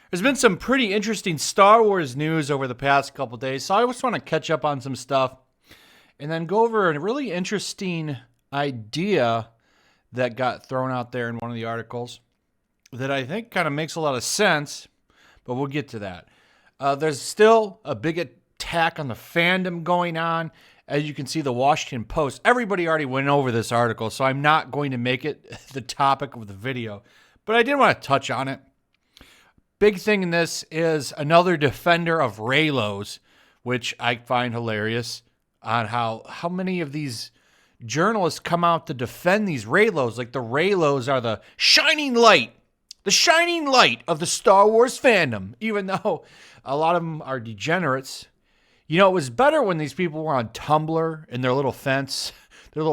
There's been some pretty interesting Star Wars news over the past couple days, so I just want to catch up on some stuff and then go over a really interesting idea that got thrown out there in one of the articles that I think kind of makes a lot of sense, but we'll get to that. There's still a big attack on the fandom going on. As you can see, the Washington Post, everybody already went over this article, so I'm not going to make it the topic of the video, but I did want to touch on it. Big thing in this is another defender of Reylos, which I find hilarious, on how many of these journalists come out to defend these Reylos. Like the Reylos are the shining light of the Star Wars fandom, even though a lot of them are degenerates. You know, it was better when these people were on Tumblr in their little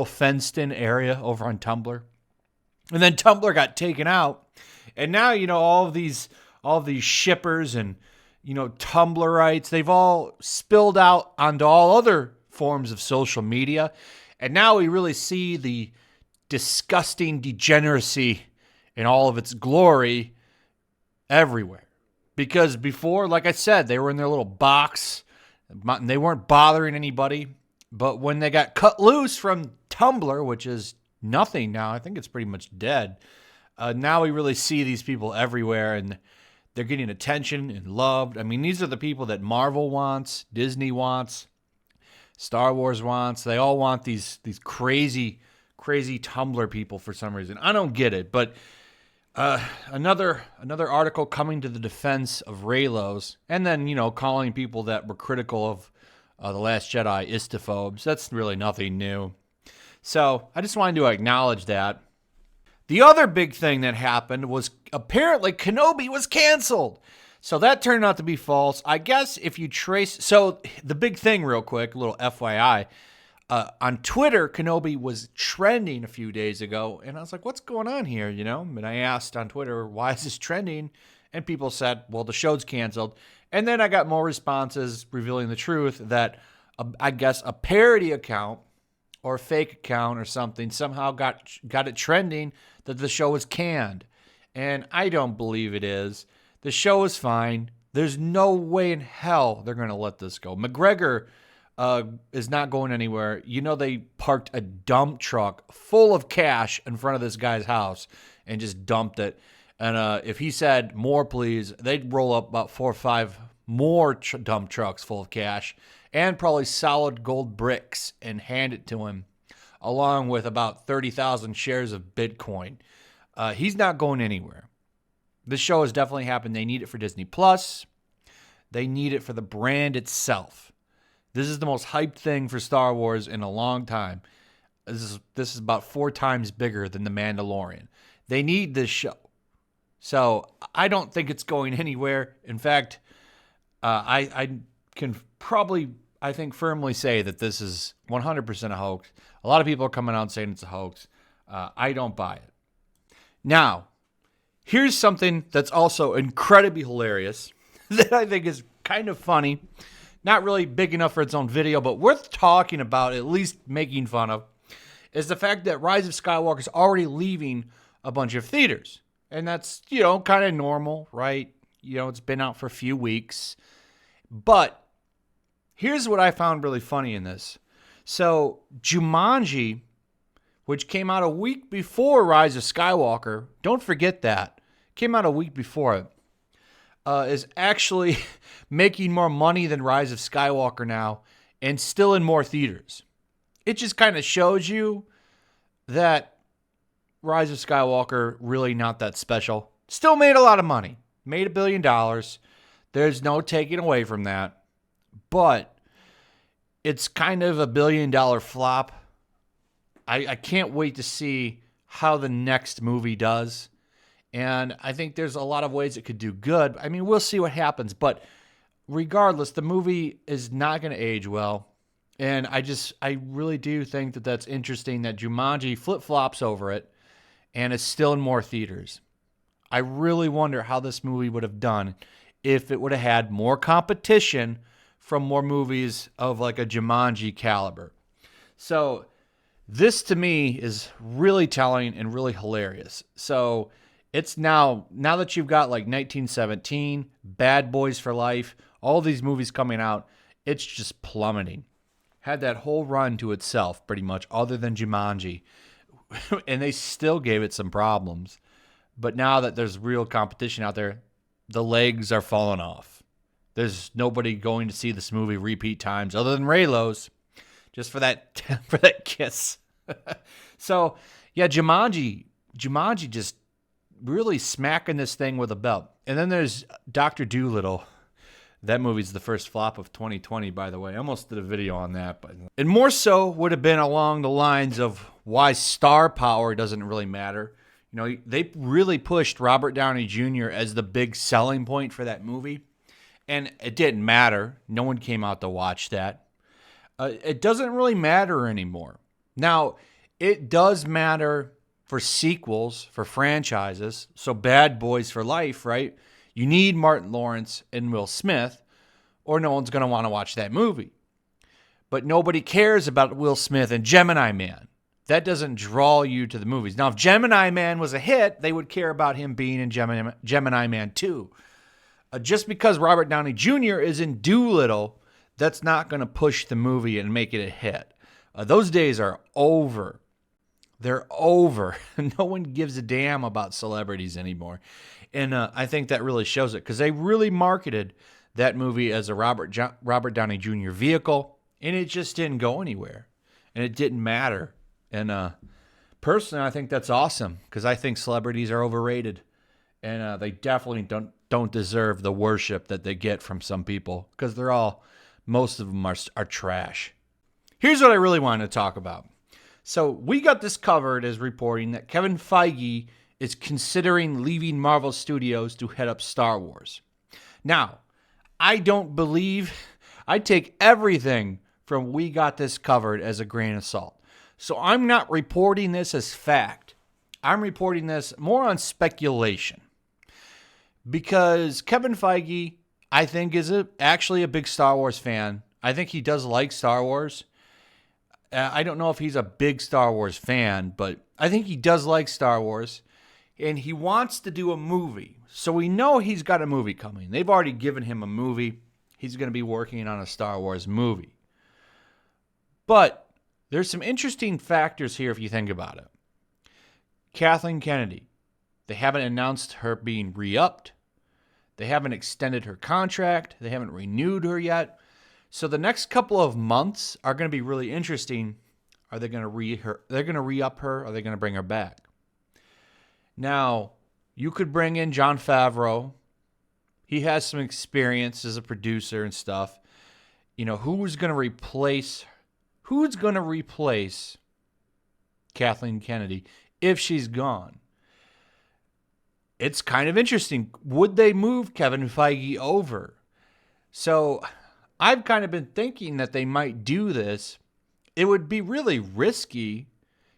fenced-in area over on Tumblr. And then Tumblr got taken out. And now, you know, all of these shippers and, you know, Tumblrites, they've all spilled out onto all other forms of social media. And now we really see the disgusting degeneracy in all of its glory everywhere. Because before, like I said, they were in their little box. They weren't bothering anybody. But when they got cut loose from Tumblr, which is nothing now, I think it's pretty much dead. Now we really see these people everywhere, and they're getting attention and loved. I mean, these are the people that Marvel wants, Disney wants, Star Wars wants. They all want these crazy Tumblr people for some reason. I don't get it, but another article coming to the defense of Reylos, and then, you know, calling people that were critical of The Last Jedi istophobes. That's really nothing new. So I just wanted to acknowledge that. The other big thing that happened was apparently Kenobi was canceled. So that turned out to be false. I guess if you trace... So the big thing real quick, a little FYI. On Twitter, Kenobi was trending a few days ago. And I was like, what's going on here, you know? And I asked on Twitter, why is this trending? And people said, well, the show's canceled. And then I got more responses revealing the truth that I guess a parody account or a fake account or something somehow got it trending that the show was canned. And I don't believe it is. The show is fine. There's no way in hell they're going to let this go. McGregor is not going anywhere. You know, they parked a dump truck full of cash in front of this guy's house and just dumped it. And if he said, more please, they'd roll up about 4 or 5 more dump trucks full of cash and probably solid gold bricks and hand it to him, along with about 30,000 shares of Bitcoin. He's not going anywhere. This show has definitely happened. They need it for Disney Plus. They need it for the brand itself. This is the most hyped thing for Star Wars in a long time. This is about 4 times bigger than The Mandalorian. They need this show. So I don't think it's going anywhere. In fact, I can probably, I think, firmly say that this is 100% a hoax. A lot of people are coming out saying it's a hoax. I don't buy it. Now, here's something that's also incredibly hilarious that I think is kind of funny. Not really big enough for its own video, but worth talking about, at least making fun of, is the fact that Rise of Skywalker is already leaving a bunch of theaters. And that's, you know, kind of normal, right? You know, it's been out for a few weeks. But here's what I found really funny in this. So Jumanji, which came out a week before Rise of Skywalker, don't forget that, came out a week before it, is actually making more money than Rise of Skywalker now and still in more theaters. It just kind of shows you that Rise of Skywalker really not that special. Still made a lot of money. Made $1 billion. There's no taking away from that. But it's kind of a $1 billion flop. I can't wait to see how the next movie does. And I think there's a lot of ways it could do good. I mean, we'll see what happens. But regardless, the movie is not going to age well. And I really do think that that's interesting that Jumanji flip-flops over it and is still in more theaters. I really wonder how this movie would have done if it would have had more competition from more movies of like a Jumanji caliber. So this to me is really telling and really hilarious. So It's now that you've got like 1917, Bad Boys for Life, all these movies coming out, it's just plummeting. Had that whole run to itself pretty much, other than Jumanji. And they still gave it some problems. But now that there's real competition out there, the legs are falling off. There's nobody going to see this movie repeat times other than Raylo's, just for that kiss. So, yeah, Jumanji just really smacking this thing with a belt. And then there's Dr. Dolittle. That movie's the first flop of 2020, by the way. I almost did a video on that. But it more so would have been along the lines of why star power doesn't really matter. You know, they really pushed Robert Downey Jr. as the big selling point for that movie. And it didn't matter. No one came out to watch that. It doesn't really matter anymore. Now, it does matter for sequels, for franchises. So Bad Boys for Life, right? You need Martin Lawrence and Will Smith, or no one's going to want to watch that movie. But nobody cares about Will Smith and Gemini Man. That doesn't draw you to the movies. Now, if Gemini Man was a hit, they would care about him being in Gemini Man 2. Just because Robert Downey Jr. is in Doolittle, that's not going to push the movie and make it a hit. Those days are over. They're over. No one gives a damn about celebrities anymore. And I think that really shows it, because they really marketed that movie as a Robert Downey Jr. vehicle, and it just didn't go anywhere. And it didn't matter. And personally, I think that's awesome, because I think celebrities are overrated. And they definitely don't deserve the worship that they get from some people, because most of them are trash. Here's what I really wanted to talk about. So we got this covered as reporting that Kevin Feige is considering leaving Marvel Studios to head up Star Wars. Now, I take everything from we got this covered as a grain of salt. So I'm not reporting this as fact. I'm reporting this more on speculation. Because Kevin Feige, I think, is actually a big Star Wars fan. I think he does like Star Wars. I don't know if he's a big Star Wars fan, but I think he does like Star Wars. And he wants to do a movie. So we know he's got a movie coming. They've already given him a movie. He's going to be working on a Star Wars movie. But there's some interesting factors here if you think about it. Kathleen Kennedy. They haven't announced her being re-upped. They haven't extended her contract. They haven't renewed her yet. So the next couple of months are going to be really interesting. Are they going to They're going to re-up her, or are they going to bring her back? Now, you could bring in Jon Favreau. He has some experience as a producer and stuff. You know, who's going to replace Kathleen Kennedy if she's gone? It's kind of interesting. Would they move Kevin Feige over? So I've kind of been thinking that they might do this. It would be really risky,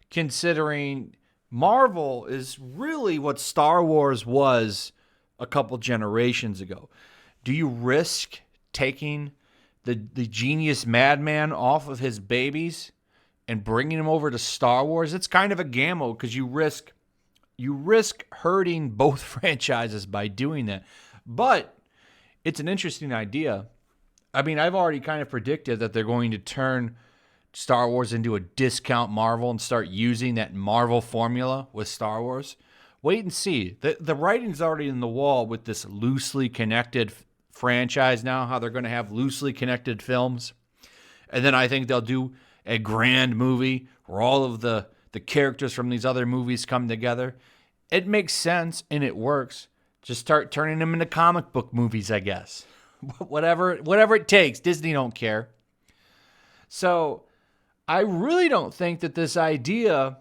considering Marvel is really what Star Wars was a couple generations ago. Do you risk taking the genius madman off of his babies and bringing him over to Star Wars? It's kind of a gamble, because you risk hurting both franchises by doing that. But it's an interesting idea. I mean, I've already kind of predicted that they're going to turn Star Wars into a discount Marvel and start using that Marvel formula with Star Wars. Wait and see. The writing's already in the wall with this loosely connected franchise now, how they're going to have loosely connected films. And then I think they'll do a grand movie where all of the characters from these other movies come together. It makes sense and it works. Just start turning them into comic book movies, I guess. Whatever it takes. Disney don't care. So I really don't think that this idea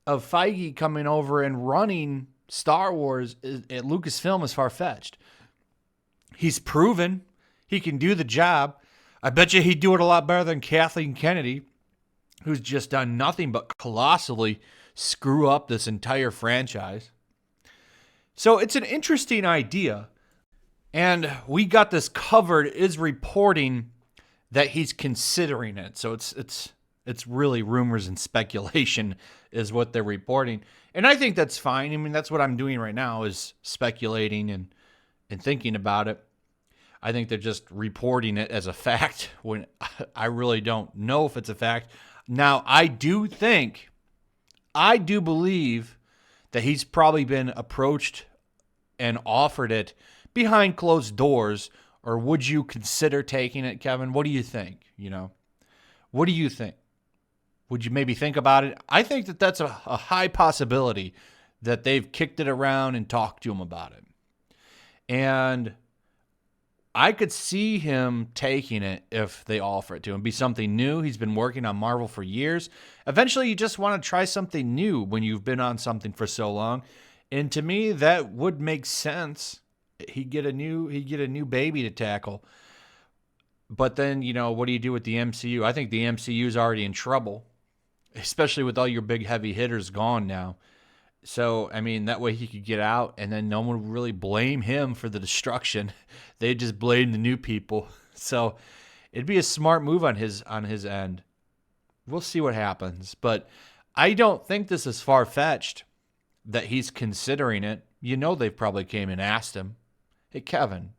of Feige coming over and running Star Wars at Lucasfilm is far-fetched. He's proven he can do the job. I bet you he'd do it a lot better than Kathleen Kennedy, who's just done nothing but colossally screw up this entire franchise. So it's an interesting idea. And we got this covered is reporting that he's considering it. So it's It's really rumors and speculation is what they're reporting. And I think that's fine. I mean, that's what I'm doing right now is speculating and thinking about it. I think they're just reporting it as a fact when I really don't know if it's a fact. Now, I do believe that he's probably been approached and offered it behind closed doors. Or would you consider taking it, Kevin? What do you think? What do you think? Would you maybe think about it? I think that that's a high possibility that they've kicked it around and talked to him about it. And I could see him taking it if they offer it to him. Be something new. He's been working on Marvel for years. Eventually, you just want to try something new when you've been on something for so long. And to me, that would make sense. He'd get a new baby to tackle. But then, what do you do with the MCU? I think the MCU is already in trouble, especially with all your big heavy hitters gone now. So, I mean, that way he could get out, and then no one would really blame him for the destruction. They'd just blame the new people. So, it'd be a smart move on his end. We'll see what happens. But I don't think this is far-fetched that he's considering it. They've probably came and asked him, hey, Kevin,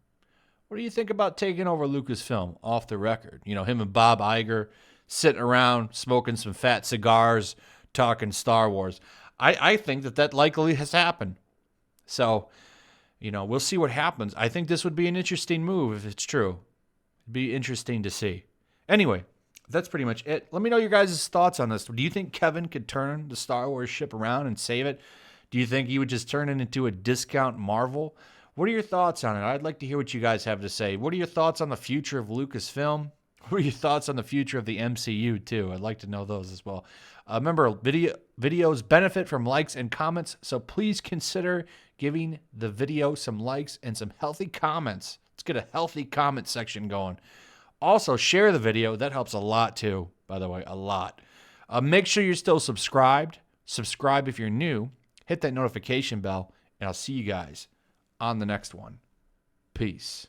what do you think about taking over Lucasfilm off the record? Him and Bob Iger sitting around smoking some fat cigars, talking Star Wars. I think that likely has happened. So, we'll see what happens. I think this would be an interesting move if it's true. It'd be interesting to see. Anyway, that's pretty much it. Let me know your guys' thoughts on this. Do you think Kevin could turn the Star Wars ship around and save it? Do you think he would just turn it into a discount Marvel? What are your thoughts on it? I'd like to hear what you guys have to say. What are your thoughts on the future of Lucasfilm? What are your thoughts on the future of the MCU, too? I'd like to know those as well. Remember, videos benefit from likes and comments, so please consider giving the video some likes and some healthy comments. Let's get a healthy comment section going. Also, share the video. That helps a lot, too, by the way, a lot. Make sure you're still subscribed. Subscribe if you're new. Hit that notification bell, and I'll see you guys on the next one. Peace.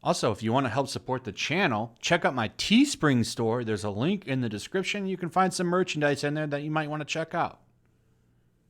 Also, if you want to help support the channel, check out my Teespring store. There's a link in the description. You can find some merchandise in there that you might want to check out.